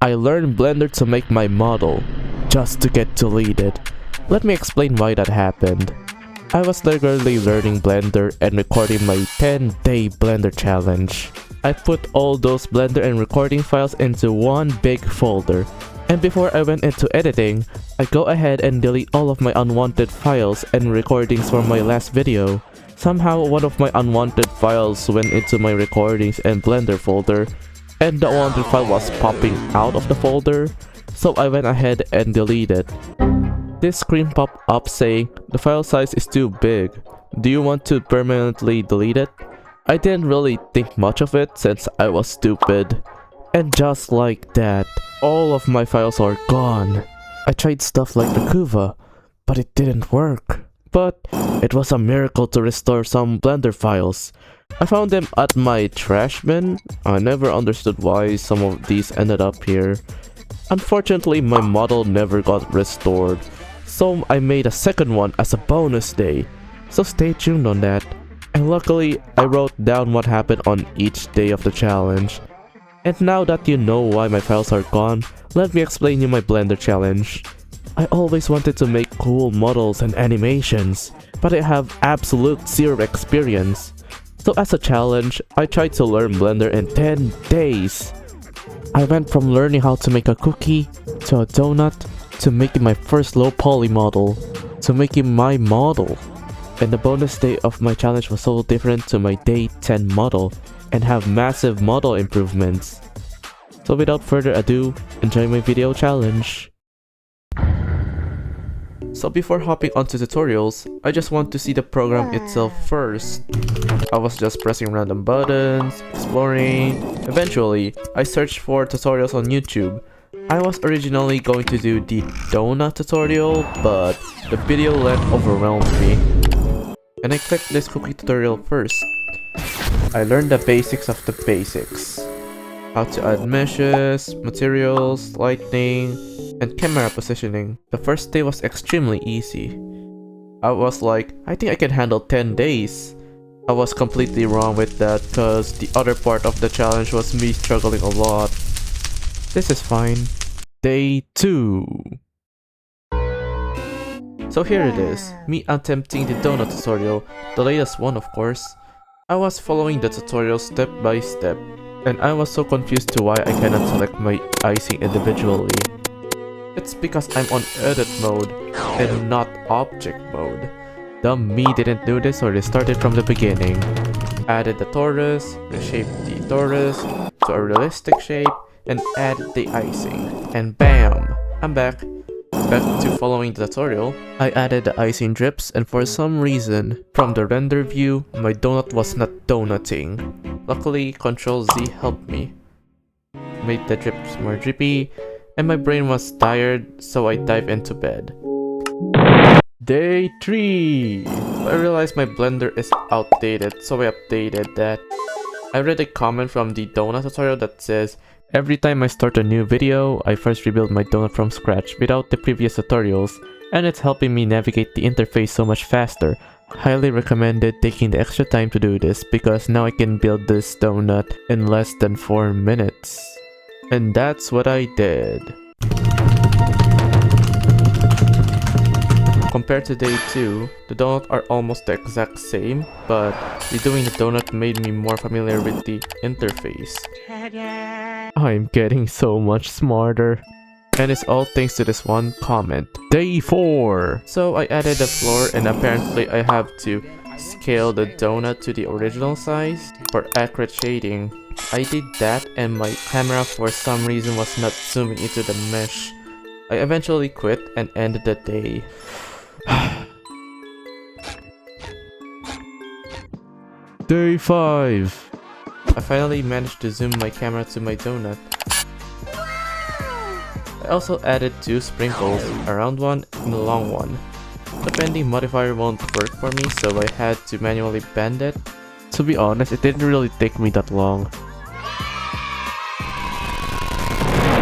I learned Blender to make my model, just to get deleted. Let me explain why that happened. I was regularly learning Blender and recording my 10-day Blender challenge. I put all those Blender and recording files into one big folder. And before I went into editing, I go ahead and delete all of my unwanted files and recordings from my last video. Somehow, one of my unwanted files went into my recordings and Blender folder, and the unwanted file was popping out of the folder, so I went ahead and deleted. This screen popped up saying, "The file size is too big. Do you want to permanently delete it?" I didn't really think much of it since I was stupid. And just like that, all of my files are gone. I tried stuff like Akuva, but it didn't work. But it was a miracle to restore some Blender files. I found them at my trash bin. I never understood why some of these ended up here. Unfortunately, my model never got restored, so I made a second one as a bonus day. So stay tuned on that. And luckily, I wrote down what happened on each day of the challenge. And now that you know why my files are gone, let me explain you my Blender challenge. I always wanted to make cool models and animations, but I have absolute zero experience. So as a challenge, I tried to learn Blender in 10 days. I went from learning how to make a cookie, to a donut, to making my first low poly model, to making my model. And the bonus day of my challenge was so different to my day 10 model, and have massive model improvements. So without further ado, enjoy my video challenge. So before hopping onto tutorials, I just want to see the program itself first. I was just pressing random buttons, exploring. Eventually, I searched for tutorials on YouTube. I was originally going to do the donut tutorial, but the video length overwhelmed me. And I clicked this cookie tutorial first. I learned the basics of the basics. How to add meshes, materials, lighting, and camera positioning. The first day was extremely easy. I was like, I think I can handle 10 days. I was completely wrong with that cause the other part of the challenge was me struggling a lot. This is fine. Day 2. So here it is, me attempting the donut tutorial, the latest one of course. I was following the tutorial step by step, and I was so confused to why I cannot select my icing individually. It's because I'm on edit mode and not object mode. Dumb me didn't do this, or they started from the beginning. Added the torus, reshaped the torus to a realistic shape, and added the icing. And bam! I'm back. Back to following the tutorial. I added the icing drips, and for some reason, from the render view, my donut was not donutting. Luckily, Ctrl Z helped me. Made the drips more drippy, and my brain was tired, so I dived into bed. Day 3! I realized my Blender is outdated, so I updated that. I read a comment from the donut tutorial that says, "Every time I start a new video, I first rebuild my donut from scratch without the previous tutorials, and it's helping me navigate the interface so much faster. Highly recommended taking the extra time to do this because now I can build this donut in less than 4 minutes." And that's what I did. Compared to day 2, the donuts are almost the exact same, but redoing the donut made me more familiar with the interface. I'm getting so much smarter. And it's all thanks to this one comment. Day 4! So I added the floor, and apparently I have to scale the donut to the original size for accurate shading. I did that, and my camera for some reason was not zooming into the mesh. I eventually quit and ended the day. Day 5! I finally managed to zoom my camera to my donut. I also added 2 sprinkles, a round one and a long one. The bending modifier won't work for me, so I had to manually bend it. To be honest, it didn't really take me that long.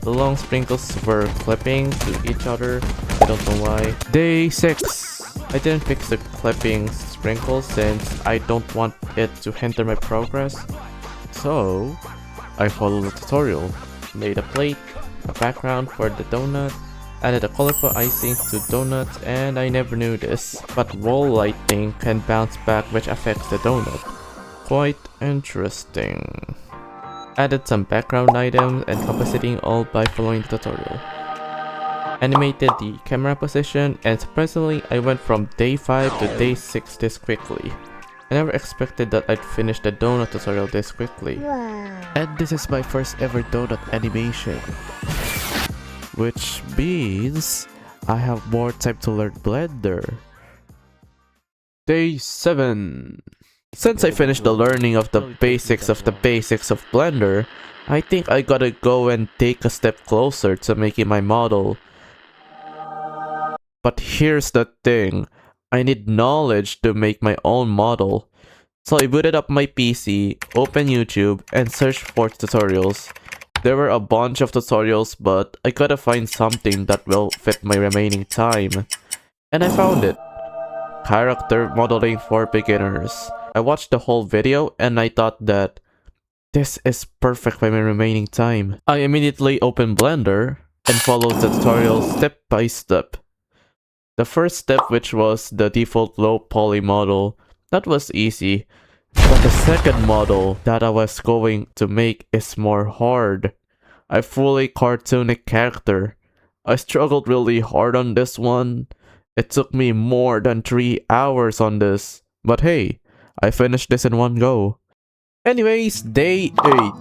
The long sprinkles were clipping to each other, I don't know why. Day 6! I didn't fix the clipping sprinkles since I don't want it to hinder my progress. So, I followed the tutorial, made a plate, a background for the donut, added a colorful icing to donuts, and I never knew this, but wall lighting can bounce back which affects the donut. Quite interesting. Added some background items and compositing all by following the tutorial. Animated the camera position, and surprisingly I went from day 5 to day 6 this quickly. I never expected that I'd finish the donut tutorial this quickly. And this is my first ever donut animation. Which means I have more time to learn Blender. Day 7. Since I finished the learning of the basics of Blender, I think I gotta go and take a step closer to making my model. But here's the thing, I need knowledge to make my own model. So I booted up my PC, opened YouTube, and searched for tutorials. There were a bunch of tutorials, but I gotta find something that will fit my remaining time. And I found it. Character modeling for beginners. I watched the whole video and I thought that this is perfect for my remaining time. I immediately opened Blender and followed the tutorial step by step. The first step, which was the default low poly model, that was easy. But the second model that I was going to make is more hard. A fully cartoonic character. I struggled really hard on this one. It took me more than 3 hours on this. But hey, I finished this in one go. Anyways, day 8.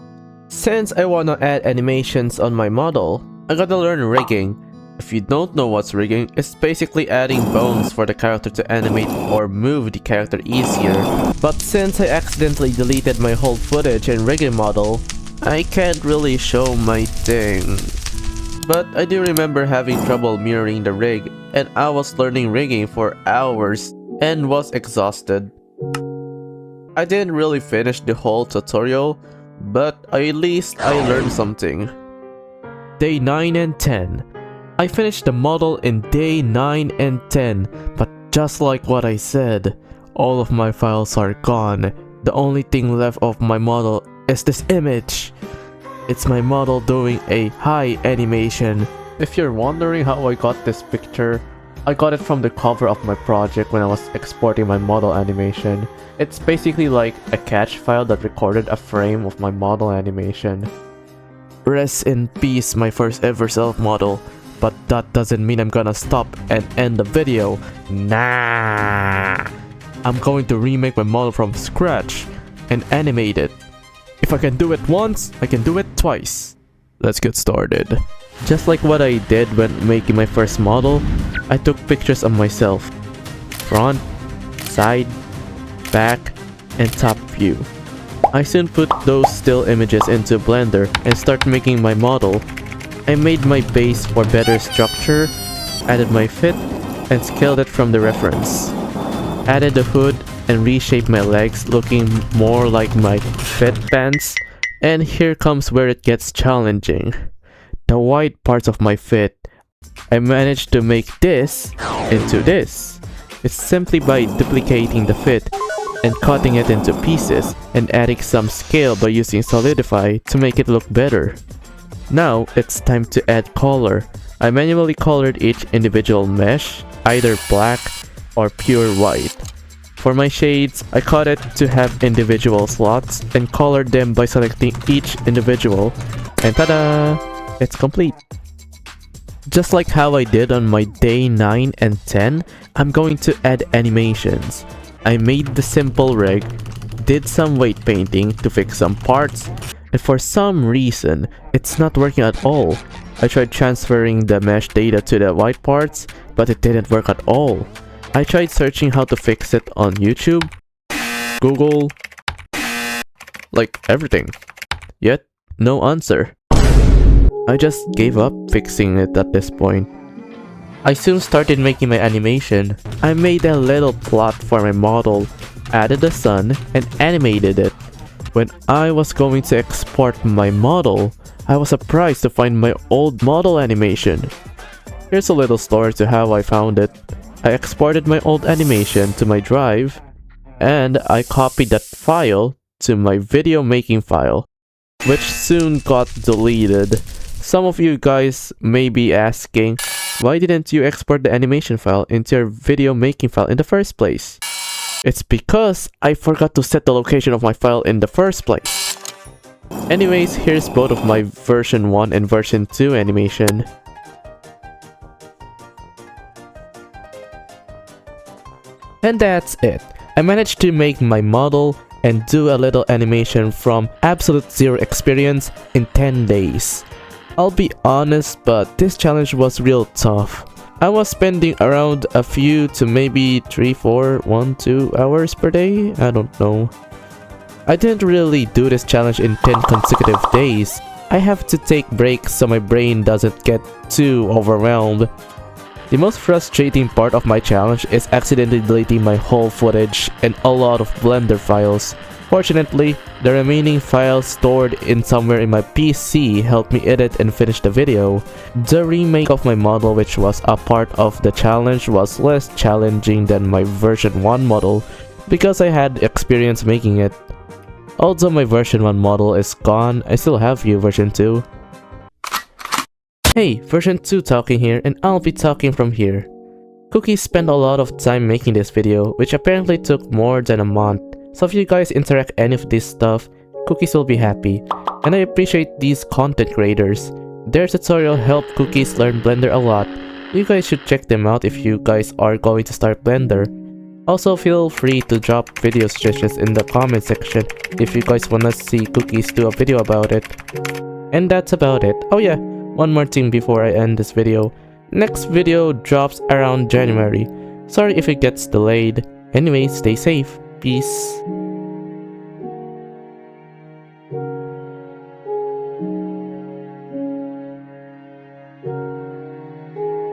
Since I wanna add animations on my model, I gotta learn rigging. If you don't know what's rigging, it's basically adding bones for the character to animate or move the character easier. But since I accidentally deleted my whole footage and rigging model, I can't really show my thing. But I do remember having trouble mirroring the rig, and I was learning rigging for hours and was exhausted. I didn't really finish the whole tutorial, but at least I learned something. Day 9 and 10. I finished the model in day 9 and 10, but just like what I said, all of my files are gone. The only thing left of my model is this image. It's my model doing a high animation. If you're wondering how I got this picture, I got it from the cover of my project when I was exporting my model animation. It's basically like a catch file that recorded a frame of my model animation. Rest in peace, my first ever self-model. But that doesn't mean I'm gonna stop and end the video. Nah! I'm going to remake my model from scratch and animate it. If I can do it once, I can do it twice. Let's get started. Just like what I did when making my first model, I took pictures of myself. Front, side, back, and top view. I soon put those still images into Blender and start making my model. I made my base for better structure, added my fit, and scaled it from the reference. Added the hood and reshaped my legs looking more like my fit pants. And here comes where it gets challenging. The wide parts of my fit. I managed to make this into this. It's simply by duplicating the fit and cutting it into pieces and adding some scale by using Solidify to make it look better. Now, it's time to add color. I manually colored each individual mesh, either black or pure white. For my shades, I cut it to have individual slots and colored them by selecting each individual. And tada! It's complete. Just like how I did on my day 9 and 10, I'm going to add animations. I made the simple rig, did some weight painting to fix some parts, and for some reason, it's not working at all. I tried transferring the mesh data to the white parts, but it didn't work at all. I tried searching how to fix it on YouTube, Google, like everything. Yet, no answer. I just gave up fixing it at this point. I soon started making my animation. I made a little plot for my model, added the sun, and animated it. When I was going to export my model, I was surprised to find my old model animation. Here's a little story to how I found it. I exported my old animation to my drive, and I copied that file to my video making file, which soon got deleted. Some of you guys may be asking, why didn't you export the animation file into your video making file in the first place? It's because I forgot to set the location of my file in the first place. Anyways, here's both of my version 1 and version 2 animation. And that's it. I managed to make my model and do a little animation from absolute zero experience in 10 days. I'll be honest, but this challenge was real tough. I was spending around a few to maybe 3, 4, 1, 2 hours per day? I don't know. I didn't really do this challenge in 10 consecutive days. I have to take breaks so my brain doesn't get too overwhelmed. The most frustrating part of my challenge is accidentally deleting my whole footage and a lot of Blender files. Fortunately, the remaining files stored in somewhere in my PC helped me edit and finish the video. The remake of my model, which was a part of the challenge, was less challenging than my version 1 model because I had experience making it. Although my version 1 model is gone, I still have you version 2. Hey, version 2 talking here, and I'll be talking from here. Cookie spent a lot of time making this video, which apparently took more than a month. So if you guys interact any of this stuff, Cookies will be happy. And I appreciate these content creators. Their tutorial helped Cookies learn Blender a lot. You guys should check them out if you guys are going to start Blender. Also, feel free to drop video suggestions in the comment section if you guys wanna see Cookies do a video about it. And that's about it. Oh yeah, one more thing before I end this video. Next video drops around January. Sorry if it gets delayed. Anyway, stay safe. Peace.